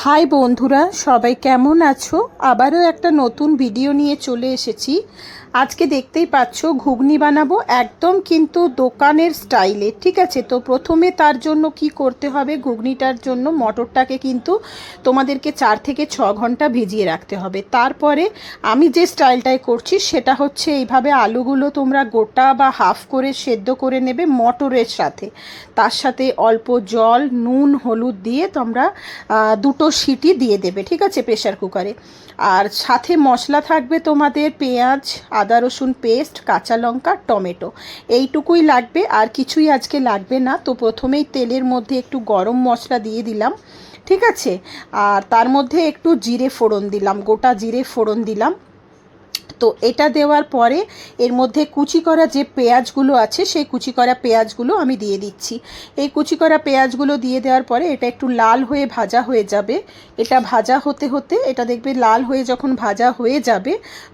High বন্ধুরা, সবাই কেমন আছো? আবারও একটা নতুন ভিডিও নিয়ে চলে এসেছি। আজকে দেখতেই পাচ্ছ ঘুগনি বানাবো একদম কিন্তু দোকানের স্টাইলে, ঠিক আছে? তো প্রথমে তার জন্য কি করতে হবে, ঘুগনিটার জন্য মটরটাকে কিন্তু তোমাদেরকে 4 থেকে 6 ঘন্টা ভিজিয়ে রাখতে হবে। তারপরে আমি যে স্টাইলটাই করছি সেটা হচ্ছে এইভাবে আলুগুলো তোমরা গোটা বা হাফ করে সেদ্ধ করে নেবে মটরের সাথে, তার সাথে অল্প জল, নুন, হলুদ দিয়ে তোমরা 2টো সিটি দিয়ে দেবে, ঠিক আছে, প্রেশার কুকারে। আর সাথে মশলা থাকবে তোমাদের পেঁয়াজ, আদা রসুন পেস্ট, কাঁচা লঙ্কা, টমেটো, এইটুকুই লাগবে, আর কিছুই আজকে লাগবে না। তো প্রথমেই তেলের মধ্যে একটু গরম মশলা দিয়ে দিলাম, ঠিক আছে, আর তার মধ্যে একটু জিরে ফোড়ন দিলাম, গোটা জিরে ফোড়ন দিলাম। তো এটা দেওয়ার পরে এর মধ্যে কুচি করা যে পেঁয়াজগুলো আছে সেই কুচি করা পেঁয়াজগুলো আমি দিয়ে দিচ্ছি। এই কুচি করা পেঁয়াজগুলো দিয়ে দেওয়ার পরে এটা একটু লাল হয়ে ভাজা হয়ে যাবে। এটা ভাজা হতে হতে এটা দেখবে লাল হয়ে যখন ভাজা হয়ে যাবে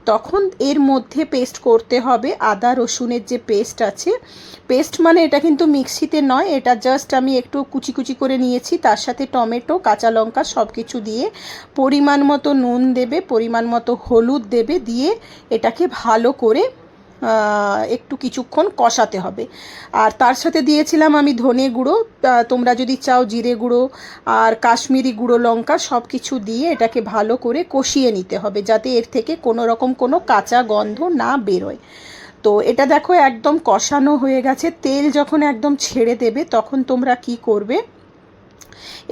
তখন এর মধ্যে পেস্ট করতে হবে আদা রসুনের যে পেস্ট আছে। পেস্ট মানে এটা কিন্তু মিক্সিতে নয়, এটা জাস্ট আমি একটু কুচি কুচি করে নিয়েছি। তার সাথে টমেটো, কাঁচা লঙ্কা সব কিছু দিয়ে পরিমাণ মতো নুন দেবে, পরিমাণ মতো হলুদ দেবে, দিয়ে এটাকে ভালো করে একটু কিছুক্ষণ কষাতে হবে। আর তার সাথে দিয়েছিলাম আমি ধনে গুঁড়ো, তোমরা যদি চাও জিরে গুঁড়ো আর কাশ্মীরি গুঁড়ো লঙ্কা সব কিছু দিয়ে এটাকে ভালো করে কষিয়ে নিতে হবে, যাতে এর থেকে কোনো রকম কোনো কাঁচা গন্ধ না বেরোয়। তো এটা দেখো একদম কষানো হয়ে গেছে। তেল যখন একদম ছেড়ে দেবে তখন তোমরা কি করবে,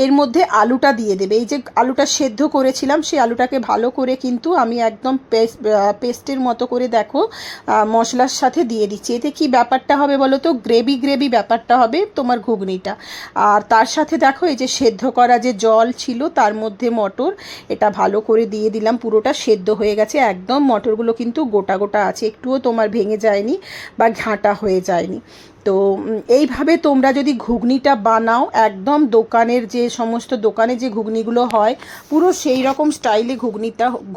এর মধ্যে আলুটা দিয়ে দেবে। এই যে আলুটা সেদ্ধ করেছিলাম সেই আলুটাকে ভালো করে কিন্তু আমি একদম পেস্টের মতো করে দেখো মশলার সাথে দিয়ে দিচ্ছি। এতে কি ব্যাপারটা হবে বলো তো, গ্রেভি গ্রেভি ব্যাপারটা হবে তোমার ঘুগনিটা। আর তার সাথে দেখো এই যে সেদ্ধ করা যে জল ছিল তার মধ্যে মটর, এটা ভালো করে দিয়ে দিলাম। পুরোটা সেদ্ধ হয়ে গেছে, একদম মটরগুলো কিন্তু গোটা গোটা আছে, একটুও তোমার ভেঙে যায়নি বা ঘাঁটা হয়ে যায়নি। তো এইভাবে তোমরা যদি ঘুগনিটা বানাও, একদম দোকানের যে সমস্ত দোকানে যে ঘুগনিগুলো হয় পুরো সেই রকম স্টাইলে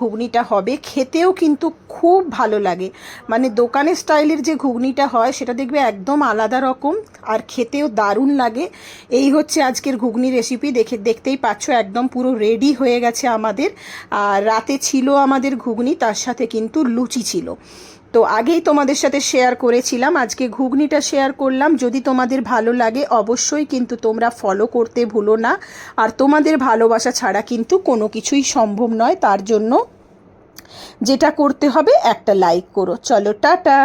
ঘুগনিটা হবে, খেতেও কিন্তু খুব ভালো লাগে। মানে দোকানের স্টাইলের যে ঘুগনিটা হয় সেটা দেখবে একদম আলাদা রকম, আর খেতেও দারুণ লাগে। এই হচ্ছে আজকের ঘুগনি রেসিপি। দেখতেই পাচ্ছ একদম পুরো রেডি হয়ে গেছে আমাদের। আর রাতে ছিল আমাদের ঘুগনি, তার সাথে কিন্তু লুচি ছিল। তো আগেই তোমাদের সাথে শেয়ার করেছিলাম, আজকে ঘুগনিটা শেয়ার করলাম। যদি তোমাদের ভালো লাগে অবশ্যই কিন্তু তোমরা ফলো করতে ভুলো না। আর তোমাদের ভালোবাসা ছাড়া কিন্তু কোনো কিছুই সম্ভব নয়, তার জন্য যেটা করতে হবে একটা লাইক করো। চলো টাটা।